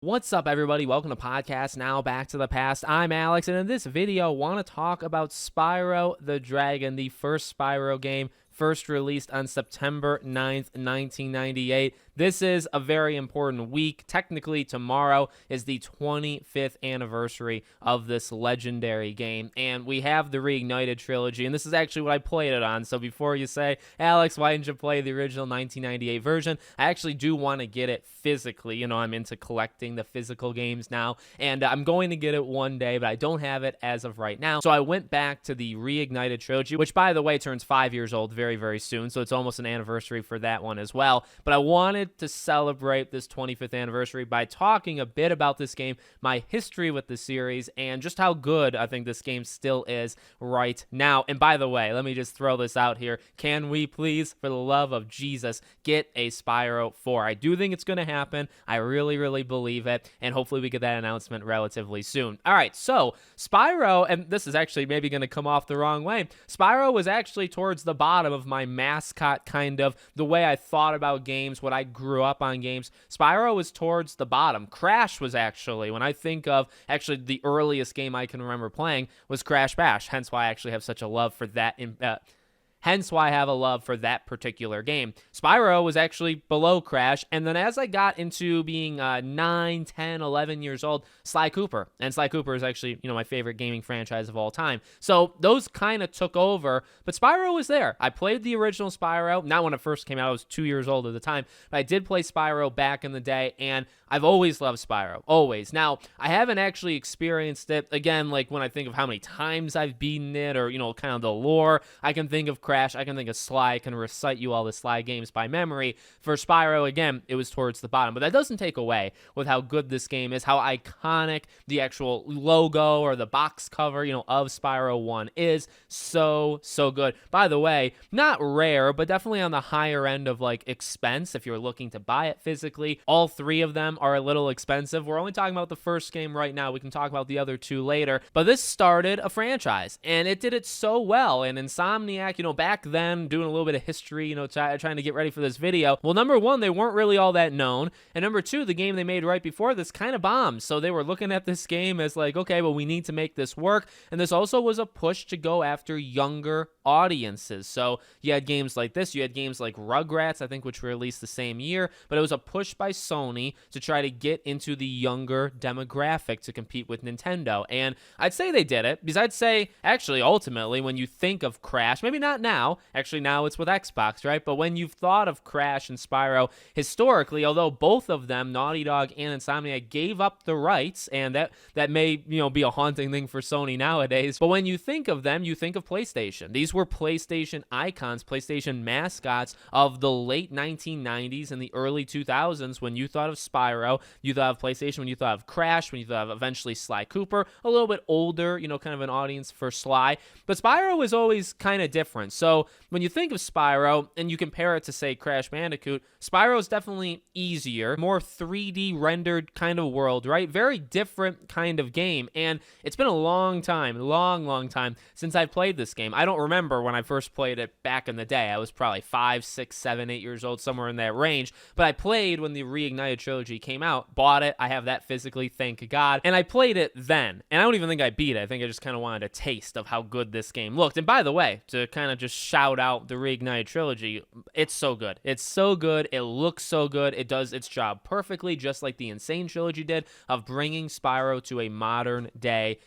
What's up, everybody? Welcome to Podcast Now Back to the Past. I'm Alex, and in this video, I want to talk about Spyro the Dragon, the first Spyro game, first released on September 9th, 1998. This is a very important week. Technically, tomorrow is the 25th anniversary of this legendary game, and we have the Reignited trilogy, and this is actually what I played it on. So before you say, Alex, why didn't you play the original 1998 version? I actually do want to get it physically. You know, I'm into collecting the physical games now, and I'm going to get it one day, but I don't have it as of right now. So I went back to the Reignited trilogy, which, by the way, turns 5 years old very, very soon, so it's almost an anniversary for that one as well. But I wanted to celebrate this 25th anniversary by talking a bit about this game, my history with the series, and just how good I think this game still is right now. And by the way, let me just throw this out here. Can we please, for the love of Jesus, get a Spyro 4? I do think it's going to happen. I really, really believe it, and hopefully we get that announcement relatively soon. All right, so Spyro, and this is actually maybe going to come off the wrong way, Spyro was actually towards the bottom of my mascot, kind of the way I thought about games, what I grew up on games. Spyro was towards the bottom. Crash was actually, when I think of actually the earliest game I can remember playing was Crash Bash, hence why I actually have such a love for that hence why I have a love for that particular game. Spyro was actually below Crash, and then as I got into being 9, 10, 11 years old, Sly Cooper. And Sly Cooper is actually, my favorite gaming franchise of all time. So those kind of took over, but Spyro was there. I played the original Spyro, not when it first came out, I was 2 years old at the time, but I did play Spyro back in the day, and I've always loved Spyro, always. Now, I haven't actually experienced it, again, like when I think of how many times I've beaten it, or, kind of the lore, I can think of Crash, I can think of Sly, I can recite you all the Sly games by memory. For Spyro, again, it was towards the bottom, but that doesn't take away with how good this game is, how iconic the actual logo or the box cover, of Spyro 1 is. So good. By the way, not rare, but definitely on the higher end of like expense if you're looking to buy it physically. All three of them are a little expensive. We're only talking about the first game right now. We can talk about the other two later, but this started a franchise and it did it so well. And Insomniac, back then, doing a little bit of history, trying to get ready for this video. Well, number one, they weren't really all that known. And number two, the game they made right before this kind of bombed. So they were looking at this game as like, okay, well, we need to make this work. And this also was a push to go after younger audiences. So you had games like this. You had games like Rugrats, I think, which were released the same year. But it was a push by Sony to try to get into the younger demographic to compete with Nintendo. And I'd say they did it, because I'd say, actually, ultimately, when you think of Crash, maybe not now, actually now it's with Xbox, right? But when you've thought of Crash and Spyro historically, although both of them, Naughty Dog and Insomniac, gave up the rights, and that may, be a haunting thing for Sony nowadays, but when you think of them, you think of PlayStation. These were PlayStation icons, PlayStation mascots of the late 1990s and the early 2000s. When you thought of Spyro, you thought of PlayStation. When you thought of Crash, when you thought of eventually Sly Cooper, a little bit older, kind of an audience for Sly. But Spyro was always kind of different. So when you think of Spyro and you compare it to, say, Crash Bandicoot, Spyro is definitely easier, more 3D rendered kind of world, right? Very different kind of game. And it's been a long time, long time since I played this game. I don't remember when I first played it back in the day. I was probably 5, 6, 7, 8 years old, somewhere in that range. But I played when the Reignited trilogy came out, bought it. I have that physically, thank God. And I played it then. And I don't even think I beat it. I think I just kind of wanted a taste of how good this game looked. And by the way, to kind of just shout out the Reignited trilogy, it's so good. It's so good. It looks so good. It does its job perfectly, just like the Insane trilogy did, of bringing Spyro to a modern day,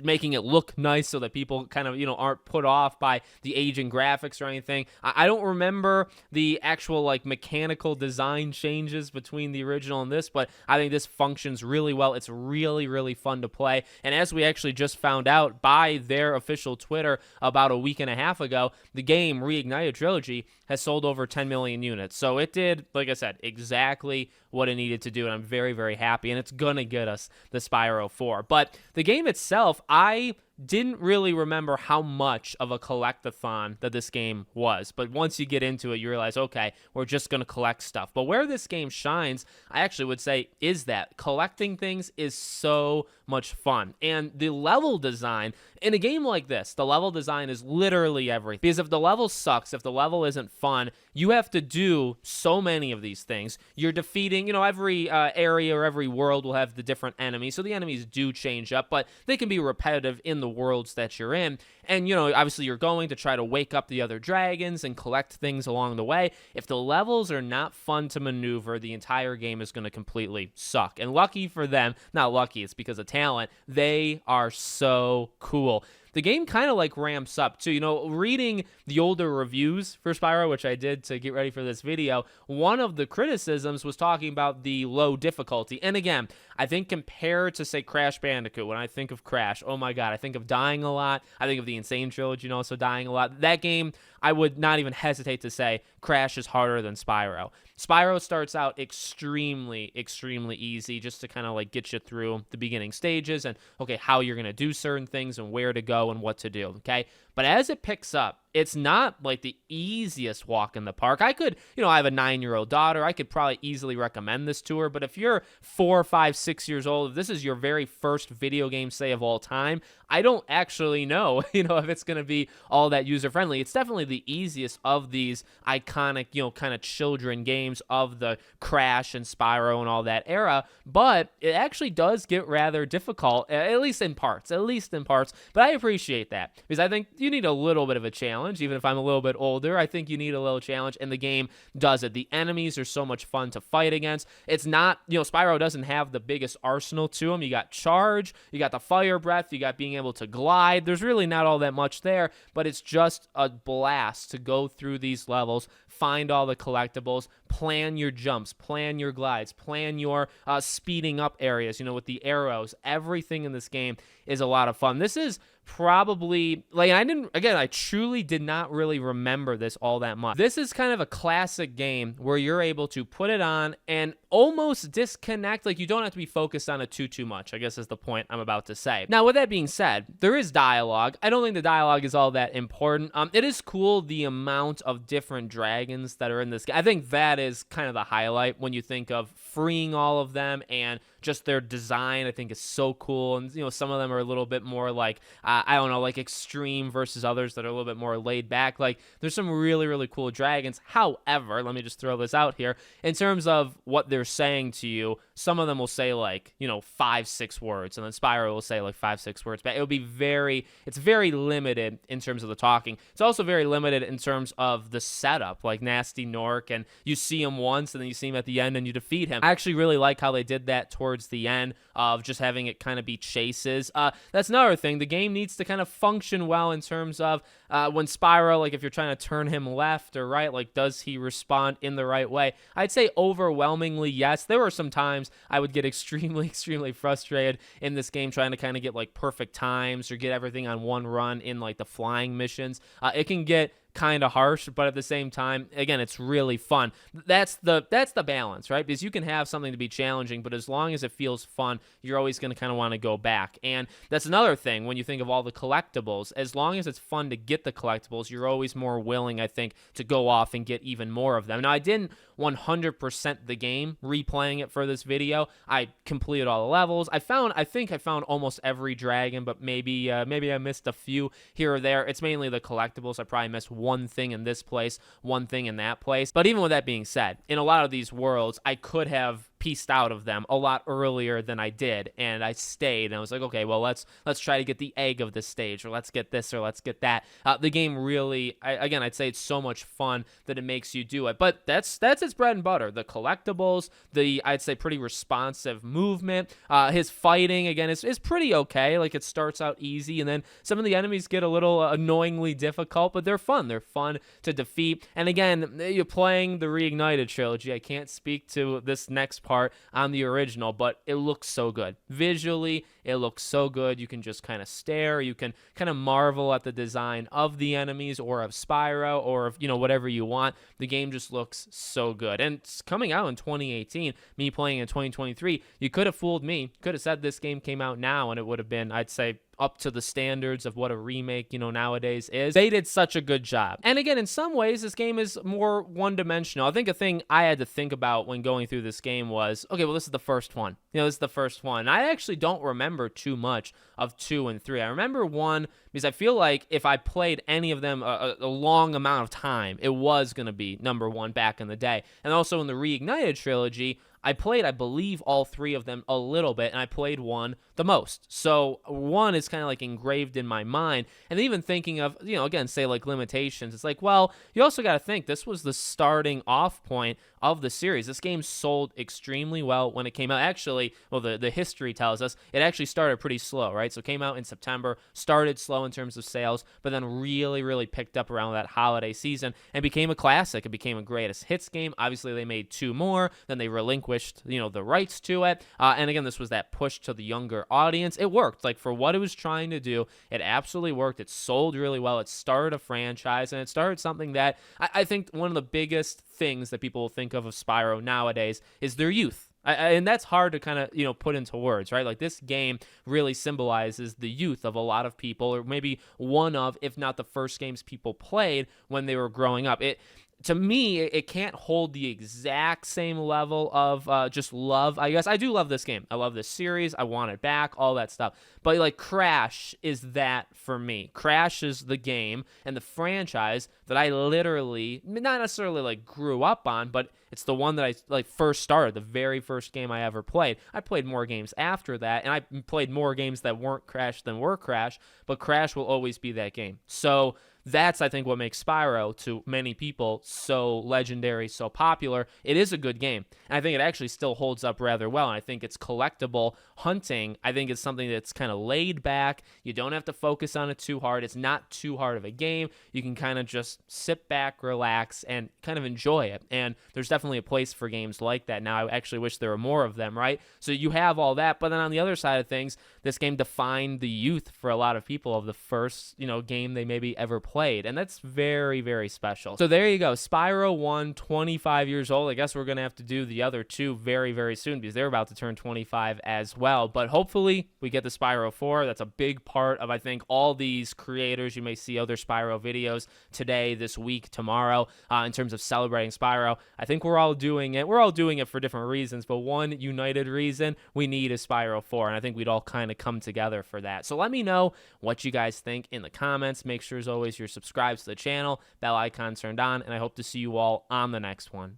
making it look nice so that people kind of, aren't put off by the aging graphics or anything. I don't remember the actual, like, mechanical design changes between the original and this, but I think this functions really well. It's really, really fun to play. And as we actually just found out by their official Twitter about a week and a half ago, the game Reignited Trilogy has sold over 10 million units. So it did, like I said, exactly what it needed to do, and I'm very, very happy, and it's gonna get us the Spyro 4. But the game itself, I didn't really remember how much of a collectathon that this game was. But once you get into it, you realize, okay, we're just going to collect stuff. But where this game shines, I actually would say, is that collecting things is so much fun. And the level design, In a game like this, the level design is literally everything. Because if the level sucks, if the level isn't fun, you have to do so many of these things. You're defeating, every area or every world will have the different enemies. So the enemies do change up, but they can be repetitive in the worlds that you're in. And, obviously you're going to try to wake up the other dragons and collect things along the way. If the levels are not fun to maneuver, the entire game is going to completely suck. And lucky for them, not lucky, it's because of talent, they are so cool. The game kind of like ramps up too. Reading the older reviews for Spyro, which I did to get ready for this video, one of the criticisms was talking about the low difficulty. And again, I think compared to, say, Crash Bandicoot, when I think of Crash, oh my god, I think of dying a lot. I think of the Insane Trilogy, also dying a lot. That game, I would not even hesitate to say Crash is harder than Spyro. Spyro starts out extremely, extremely easy just to kind of like get you through the beginning stages and, okay, how you're going to do certain things and where to go and what to do, okay? But as it picks up, it's not like the easiest walk in the park. I could, I have a 9-year-old daughter. I could probably easily recommend this to her. But if you're 4, 5, 6 years old, if this is your very first video game, say, of all time, I don't actually know, if it's going to be all that user-friendly. It's definitely the easiest of these iconic, kind of children games of the Crash and Spyro and all that era. But it actually does get rather difficult, at least in parts. But I appreciate that because I think you need a little bit of a challenge. Even if I'm a little bit older, I think you need a little challenge, and the game does it. The enemies are so much fun to fight against. It's not, Spyro doesn't have the biggest arsenal to him. You got charge, you got the fire breath, you got being able to glide. There's really not all that much there, but it's just a blast to go through these levels, find all the collectibles, plan your jumps, plan your glides, plan your speeding up areas, with the arrows. Everything in this game is a lot of fun. This is probably, I truly did not really remember this all that much. This is kind of a classic game where you're able to put it on and almost disconnect. Like, you don't have to be focused on it too much, I guess is the point I'm about to say. Now, with that being said, there is dialogue. I don't think the dialogue is all that important. It is cool the amount of different dragons that are in this game. I think that is kind of the highlight when you think of freeing all of them, and just their design, I think, is so cool. And, some of them are a little bit more like, I don't know, like extreme versus others that are a little bit more laid back. Like, there's some really, really cool dragons. However, let me just throw this out here. In terms of what they're saying to you, some of them will say like, 5, 6 words, and then Spyro will say like 5, 6 words. But it's very limited in terms of the talking. It's also very limited in terms of the setup, like Nasty Nork, and you see him once and then you see him at the end and you defeat him. I actually really like how they did that towards the end of just having it kind of be chases. That's another thing. The game needs to kind of function well in terms of when Spyro, like if you're trying to turn him left or right, like does he respond in the right way? I'd say overwhelmingly yes. There were some times I would get extremely, extremely frustrated in this game trying to kind of get like perfect times or get everything on one run in like the flying missions. It can get kind of harsh, but at the same time, again, it's really fun. That's the balance, right? Because you can have something to be challenging, but as long as it feels fun, you're always going to kind of want to go back. And that's another thing when you think of all the collectibles. As long as it's fun to get the collectibles, you're always more willing, I think, to go off and get even more of them. Now, I didn't 100% the game replaying it for this video. I completed all the levels. I think I found almost every dragon, but maybe I missed a few here or there. It's mainly the collectibles. I probably missed one thing in this place, one thing in that place. But even with that being said, in a lot of these worlds, I could have pieced out of them a lot earlier than I did, and I stayed, and I was like, okay, well, let's try to get the egg of this stage, or let's get this, or let's get that. The game really, I'd say it's so much fun that it makes you do it, but that's its bread and butter. The collectibles, I'd say pretty responsive movement, his fighting, again, is pretty okay. Like, it starts out easy, and then some of the enemies get a little annoyingly difficult, but they're fun. They're fun to defeat, and again, you're playing the Reignited trilogy. I can't speak to this next part on the original, but it looks so good. Visually, it looks so good. You can just kind of stare. You can kind of marvel at the design of the enemies or of Spyro or of, whatever you want. The game just looks so good. And it's coming out in 2018, me playing in 2023, you could have fooled me. Could have said this game came out now and it would have been, I'd say, up to the standards of what a remake, nowadays is. They did such a good job. And again, in some ways, this game is more one-dimensional. I think a thing I had to think about when going through this game was, okay, well, this is the first one. This is the first one. I actually don't remember too much of 2 and 3. I remember 1 because I feel like if I played any of them a long amount of time, it was going to be number 1 back in the day. And also in the Reignited trilogy, I played, I believe, all 3 of them a little bit, and I played 1 the most. So 1 is kind of like engraved in my mind. And even thinking of, again, say like limitations, it's like, well, you also got to think this was the starting off point of the series. This game sold extremely well when it came out. Actually, well, the history tells us it actually started pretty slow, right? So it came out in September, started slow in terms of sales, but then really, really picked up around that holiday season and became a classic. It became a greatest hits game. Obviously, they made 2 more, then they relinquished the rights to it. And again, this was that push to the younger audience. It worked. Like, for what it was trying to do, it absolutely worked. It sold really well. It started a franchise, and it started something that I think one of the biggest things that people will think of Spyro nowadays is their youth. And that's hard to kind of, put into words, right? Like, this game really symbolizes the youth of a lot of people, or maybe one of, if not the first games people played when they were growing up. To me, it can't hold the exact same level of just love. I guess I do love this game. I love this series. I want it back, all that stuff. But like Crash is that for me. Crash is the game and the franchise that I literally, not necessarily like grew up on, but it's the one that I like first started, the very first game I ever played. I played more games after that, and I played more games that weren't Crash than were Crash, but Crash will always be that game. So that's, I think, what makes Spyro, to many people, so legendary, so popular. It is a good game, and I think it actually still holds up rather well, and I think it's collectible hunting. I think it's something that's kind of laid back. You don't have to focus on it too hard. It's not too hard of a game. You can kind of just sit back, relax, and kind of enjoy it, and there's definitely a place for games like that. Now, I actually wish there were more of them, right? So you have all that, but then on the other side of things, this game defined the youth for a lot of people of the first, game they maybe ever played, and that's very, very special. So there you go. Spyro 1, 25 years old. I guess we're going to have to do the other 2 very, very soon because they're about to turn 25 as well, but hopefully we get the Spyro 4. That's a big part of, I think, all these creators. You may see other Spyro videos today, this week, tomorrow, in terms of celebrating Spyro. I think we're all doing it. We're all doing it for different reasons, but one united reason we need is Spyro 4, and I think we'd all kind of come together for that. So let me know what you guys think in the comments. Make sure, as always, you're subscribed to the channel, bell icon turned on, and I hope to see you all on the next one.